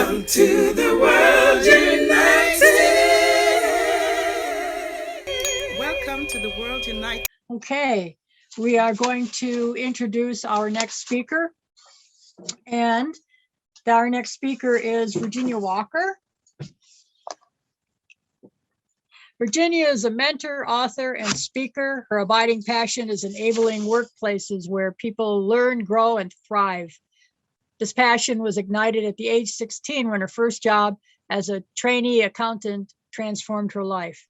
Welcome to the World United. Welcome to the World United. Okay, we are going to introduce our next speaker. And our next speaker is Virginia Walker. Virginia is a mentor, author, and speaker. Her abiding passion is enabling workplaces where people learn, grow, and thrive. This passion was ignited at the age 16 when her first job as a trainee accountant transformed her life.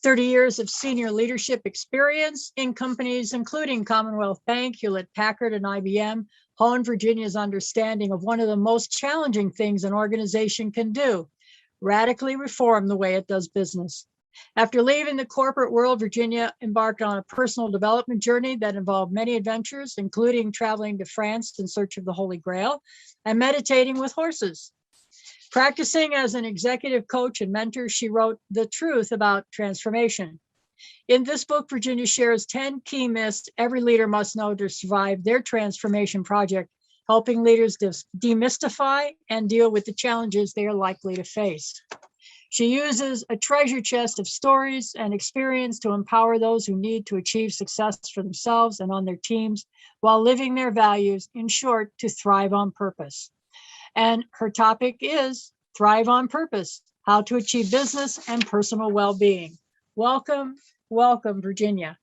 30 years of senior leadership experience in companies including Commonwealth Bank, Hewlett-Packard, and IBM honed Virginia's understanding of one of the most challenging things an organization can do: radically reform the way it does business. After leaving the corporate world, Virginia embarked on a personal development journey that involved many adventures, including traveling to France in search of the Holy Grail and meditating with horses. Practicing as an executive coach and mentor, she wrote The Truth About Transformation. In this book, Virginia shares 10 key myths every leader must know to survive their transformation project, helping leaders demystify and deal with the challenges they are likely to face. She uses a treasure chest of stories and experience to empower those who need to achieve success for themselves and on their teams while living their values, in short, to thrive on purpose. And her topic is Thrive on Purpose, How to Achieve Business and Personal Well-Being. Welcome, welcome, Virginia.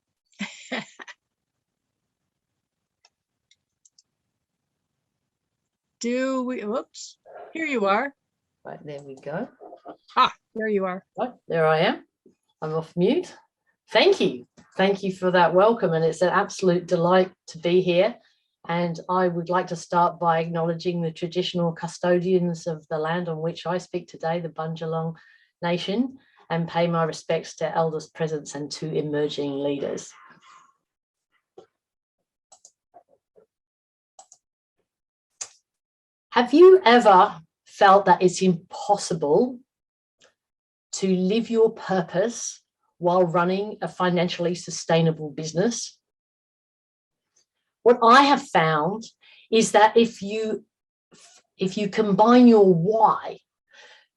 Whoops, here you are. Right, there we go. There you are. Right, there I am. I'm off mute. Thank you. Thank you for that welcome. And it's an absolute delight to be here. And I would like to start by acknowledging the traditional custodians of the land on which I speak today, the Bundjalung Nation, and pay my respects to elders present and to emerging leaders. Have you ever felt that it's impossible to live your purpose while running a financially sustainable business? What I have found is that if you combine your why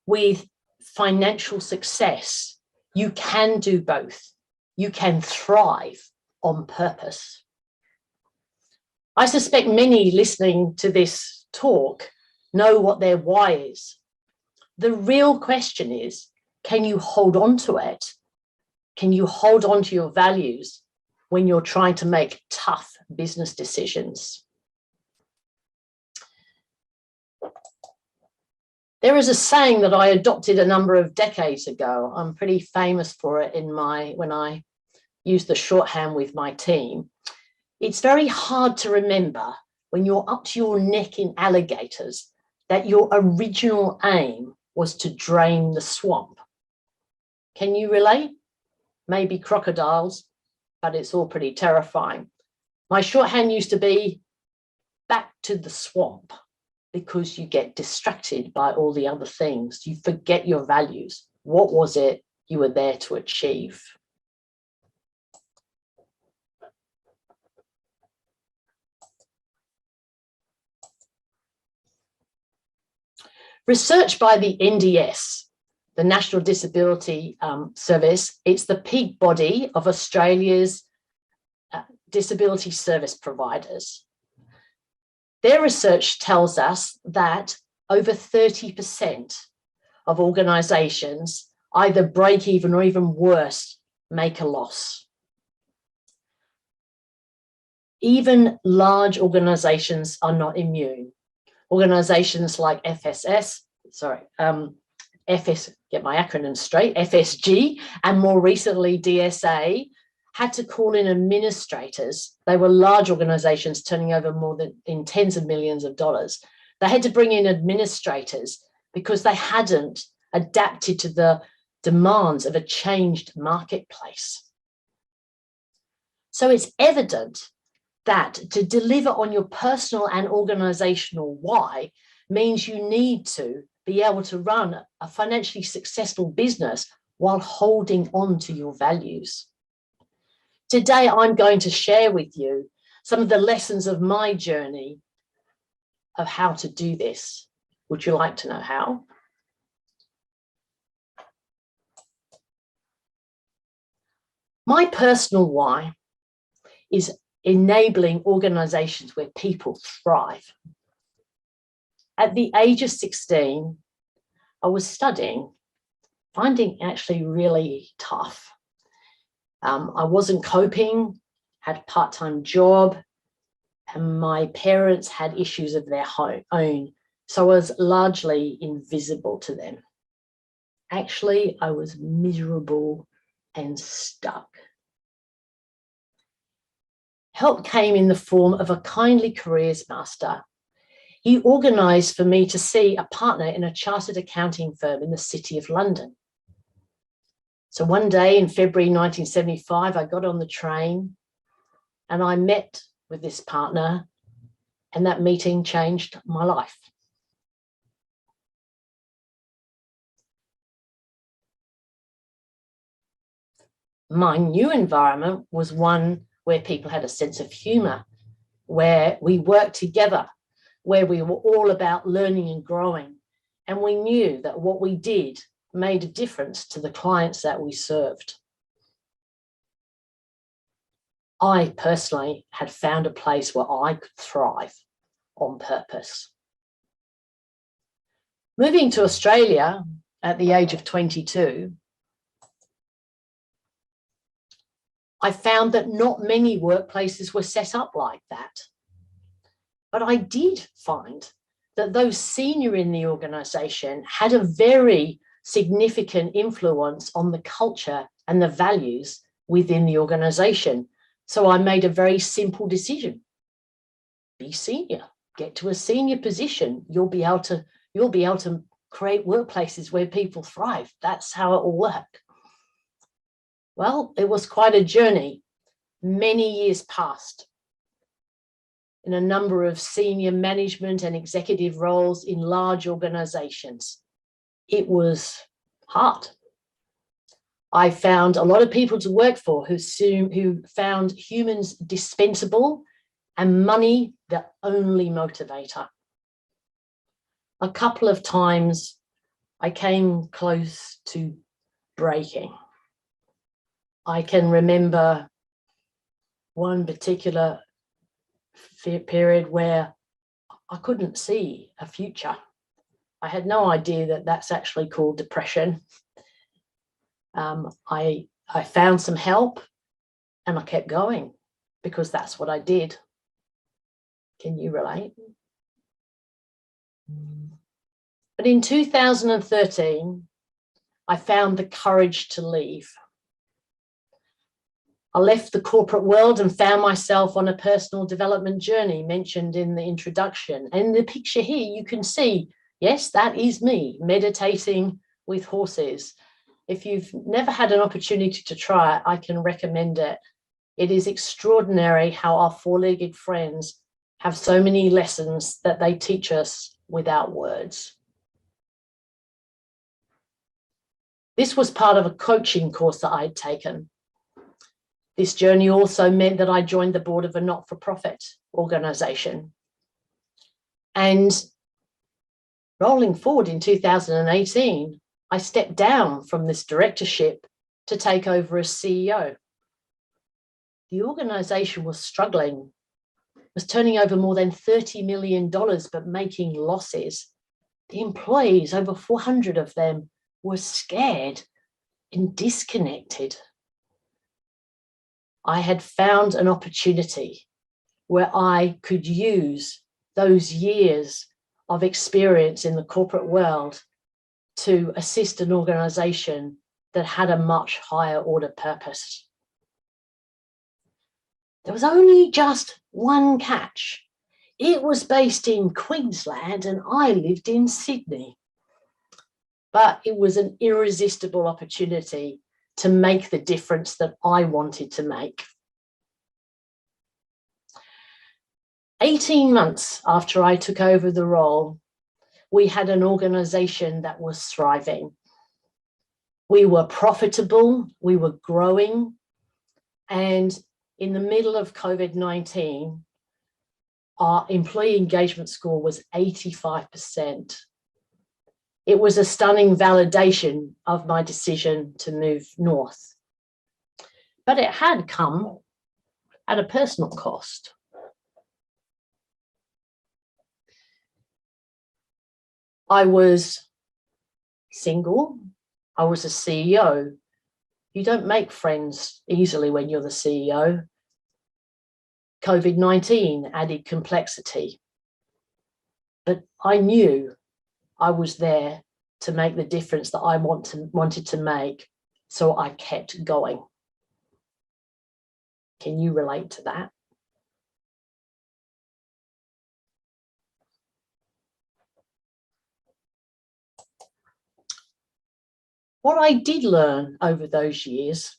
with financial success, you can do both. You can thrive on purpose. I suspect many listening to this talk know what their why is. The real question is, can you hold on to it? Can you hold on to your values when you're trying to make tough business decisions? There is a saying that I adopted a number of decades ago. I'm pretty famous for it when I use the shorthand with my team. It's very hard to remember when you're up to your neck in alligators that your original aim was to drain the swamp. Can you relate? Maybe crocodiles, but it's all pretty terrifying. My shorthand used to be back to the swamp, because you get distracted by all the other things. You forget your values. What was it you were there to achieve? Research by the NDS, the National Disability Service, it's the peak body of Australia's disability service providers. Their research tells us that over 30% of organisations either break even or even worse, make a loss. Even large organisations are not immune. Organisations like get my acronyms straight, FSG, and more recently DSA, had to call in administrators. They were large organisations turning over more than in tens of millions of dollars. They had to bring in administrators because they hadn't adapted to the demands of a changed marketplace. So it's evident that to deliver on your personal and organisational why means you need to be able to run a financially successful business while holding on to your values. Today, I'm going to share with you some of the lessons of my journey of how to do this. Would you like to know how? My personal why is enabling organizations where people thrive. At the age of 16, I was studying, finding actually really tough. I wasn't coping, had a part-time job, and my parents had issues of their own, so I was largely invisible to them. Actually, I was miserable and stuck. Help came in the form of a kindly careers master. He organised for me to see a partner in a chartered accounting firm in the City of London. So one day in February 1975, I got on the train and I met with this partner, and that meeting changed my life. My new environment was one where people had a sense of humour, where we worked together, where we were all about learning and growing, and we knew that what we did made a difference to the clients that we served. I personally had found a place where I could thrive on purpose. Moving to Australia at the age of 22, I found that not many workplaces were set up like that. But I did find that those senior in the organisation had a very significant influence on the culture and the values within the organisation. So I made a very simple decision. Be senior, get to a senior position. You'll be able to create workplaces where people thrive. That's how it will work. Well, it was quite a journey. Many years passed in a number of senior management and executive roles in large organizations. It was hard. I found a lot of people to work for who found humans dispensable and money the only motivator. A couple of times I came close to breaking. I can remember one particular period where I couldn't see a future. I had no idea that that's actually called depression. I found some help and I kept going because that's what I did. Can you relate? But in 2013, I found the courage to leave. I left the corporate world and found myself on a personal development journey mentioned in the introduction. And in the picture here, you can see, yes, that is me meditating with horses. If you've never had an opportunity to try it, I can recommend it. It is extraordinary how our four-legged friends have so many lessons that they teach us without words. This was part of a coaching course that I'd taken. This journey also meant that I joined the board of a not-for-profit organisation. And rolling forward in 2018, I stepped down from this directorship to take over as CEO. The organisation was struggling, was turning over more than $30 million, but making losses. The employees, over 400 of them, were scared and disconnected. I had found an opportunity where I could use those years of experience in the corporate world to assist an organisation that had a much higher order purpose. There was only just one catch. It was based in Queensland and I lived in Sydney. But it was an irresistible opportunity to make the difference that I wanted to make. 18 months after I took over the role, we had an organisation that was thriving. We were profitable, we were growing, and in the middle of COVID-19, our employee engagement score was 85%. It was a stunning validation of my decision to move north. But it had come at a personal cost. I was single. I was a CEO. You don't make friends easily when you're the CEO. COVID-19 added complexity. But I knew I was there to make the difference that I wanted to make, so I kept going. Can you relate to that? What I did learn over those years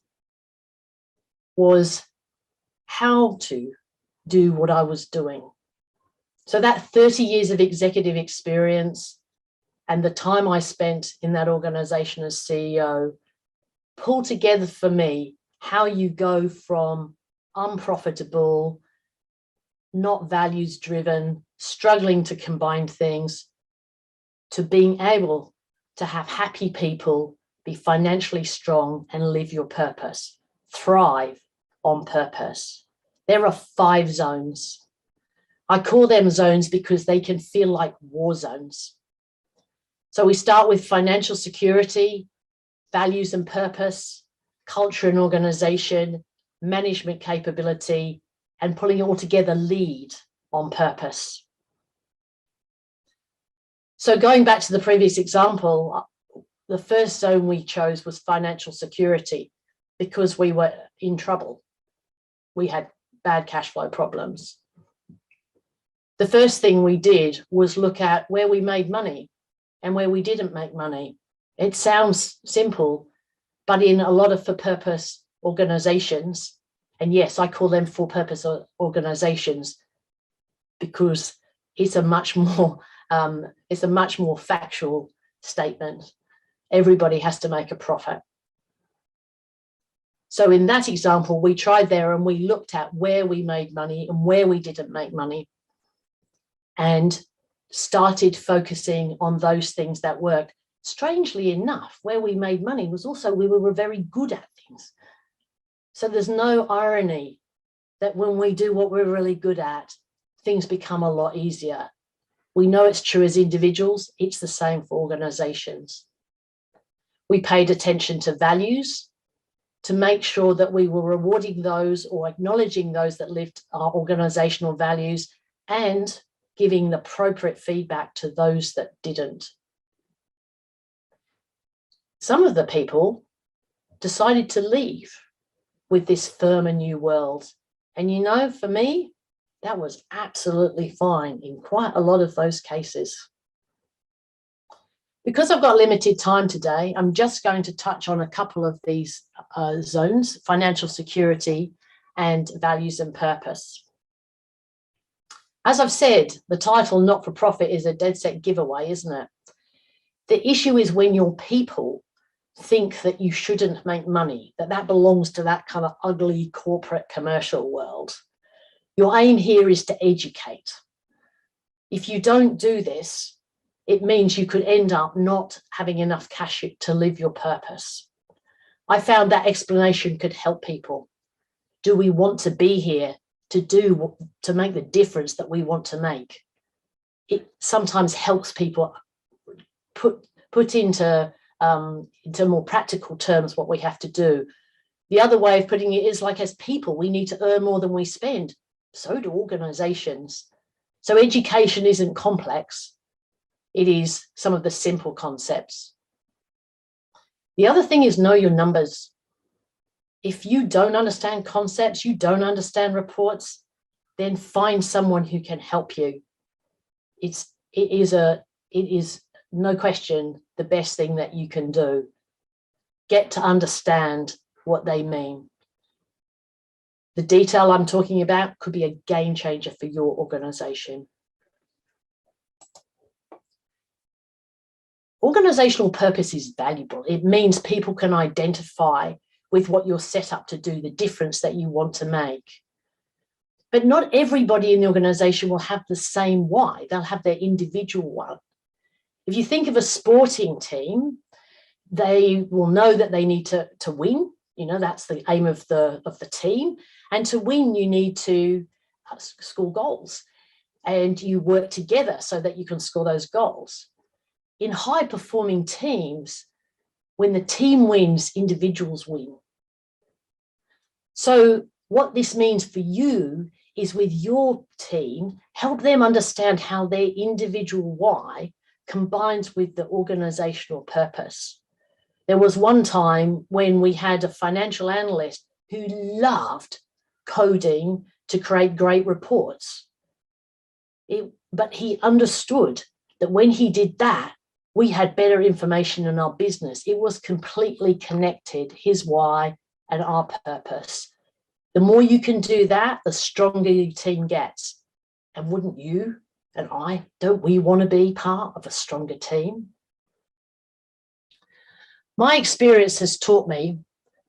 was how to do what I was doing. So that 30 years of executive experience and the time I spent in that organization as CEO pulled together for me how you go from unprofitable, not values driven, struggling to combine things, to being able to have happy people, be financially strong and live your purpose, thrive on purpose. There are 5 zones. I call them zones because they can feel like war zones. So we start with financial security, values and purpose, culture and organization, management capability, and pulling it all together, lead on purpose. So going back to the previous example, the first zone we chose was financial security because we were in trouble. We had bad cash flow problems. The first thing we did was look at where we made money and where we didn't make money. It sounds simple, but in a lot of for-purpose organizations, and yes, I call them for-purpose organizations because it's a much more factual statement. Everybody has to make a profit. So in that example, we tried there and we looked at where we made money and where we didn't make money and started focusing on those things that worked. Strangely enough, where we made money was also we were very good at things. So there's no irony that when we do what we're really good at, things become a lot easier. We know it's true as individuals, it's the same for organizations. We paid attention to values to make sure that we were rewarding those or acknowledging those that lived our organizational values and giving the appropriate feedback to those that didn't. Some of the people decided to leave with this firmer new world. And you know, for me, that was absolutely fine in quite a lot of those cases. Because I've got limited time today, I'm just going to touch on a couple of these zones, financial security and values and purpose. As I've said, the title not-for-profit is a dead set giveaway, isn't it? The issue is when your people think that you shouldn't make money, that belongs to that kind of ugly corporate commercial world. Your aim here is to educate. If you don't do this, it means you could end up not having enough cash to live your purpose. I found that explanation could help people. Do we want to be here to make the difference that we want to make? It sometimes helps people put into more practical terms what we have to do. The other way of putting it is like, as people, we need to earn more than we spend. So do organizations. So education isn't complex. It is some of the simple concepts. The other thing is know your numbers. If you don't understand concepts, you don't understand reports, then find someone who can help you. It is no question the best thing that you can do. Get to understand what they mean. The detail I'm talking about could be a game changer for your organization. Organizational purpose is valuable. It means people can identify with what you're set up to do, the difference that you want to make. But not everybody in the organization will have the same why. They'll have their individual one. If you think of a sporting team, they will know that they need to win. You know, that's the aim of the team. And to win, you need to score goals. And you work together so that you can score those goals. In high-performing teams, when the team wins, individuals win. So what this means for you is, with your team, help them understand how their individual why combines with the organizational purpose. There was one time when we had a financial analyst who loved coding to create great reports. But he understood that when he did that, we had better information in our business. It was completely connected, his why and our purpose. The more you can do that, the stronger your team gets. And wouldn't you and I, don't we want to be part of a stronger team? My experience has taught me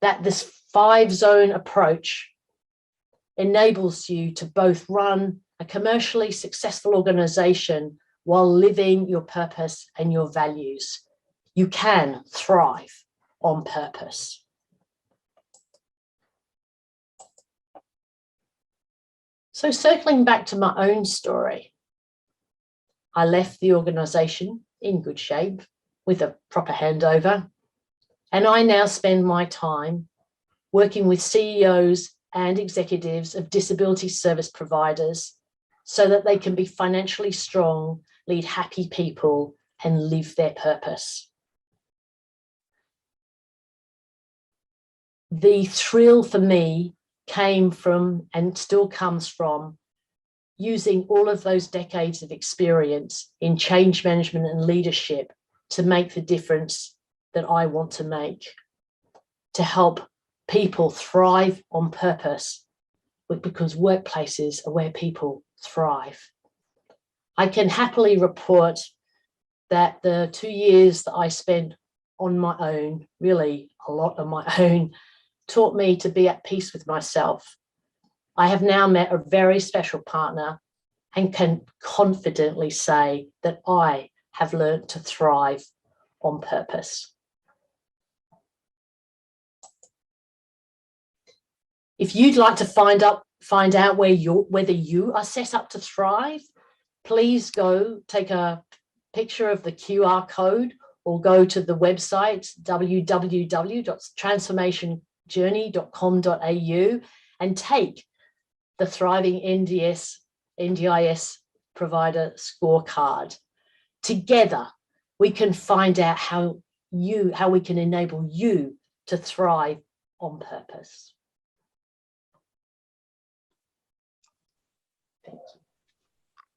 that this 5-zone approach enables you to both run a commercially successful organization while living your purpose and your values. You can thrive on purpose. So circling back to my own story, I left the organization in good shape with a proper handover, and I now spend my time working with CEOs and executives of disability service providers so that they can be financially strong, lead happy people, and live their purpose. The thrill for me came from, and still comes from, using all of those decades of experience in change management and leadership to make the difference that I want to make, to help people thrive on purpose, because workplaces are where people thrive. I can happily report that the 2 years that I spent on my own, really a lot on my own, taught me to be at peace with myself. I have now met a very special partner and can confidently say that I have learned to thrive on purpose. If you'd like to find out whether you are set up to thrive, please go take a picture of the QR code or go to the website www.transformationjourney.com.au and take the Thriving NDIS Provider Scorecard. Together, we can find out how we can enable you to thrive on purpose. Thank you.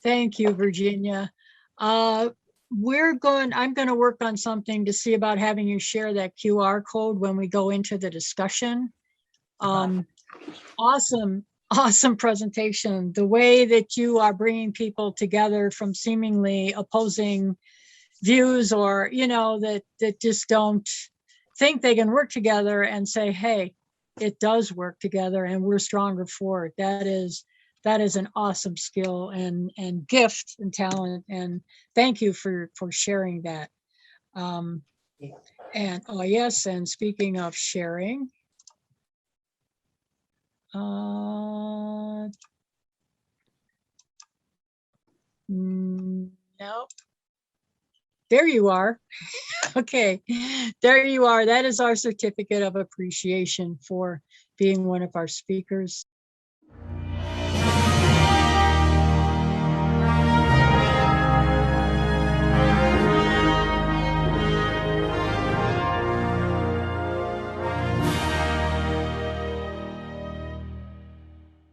Thank you, Virginia. I'm going to work on something to see about having you share that QR code when we go into the discussion. Awesome presentation. The way that you are bringing people together from seemingly opposing views, or, that just don't think they can work together, and say, hey, it does work together and we're stronger for it. That is an awesome skill and gift and talent. And thank you for sharing that. And oh yes, and speaking of sharing, no, there you are. Okay, there you are. That is our certificate of appreciation for being one of our speakers.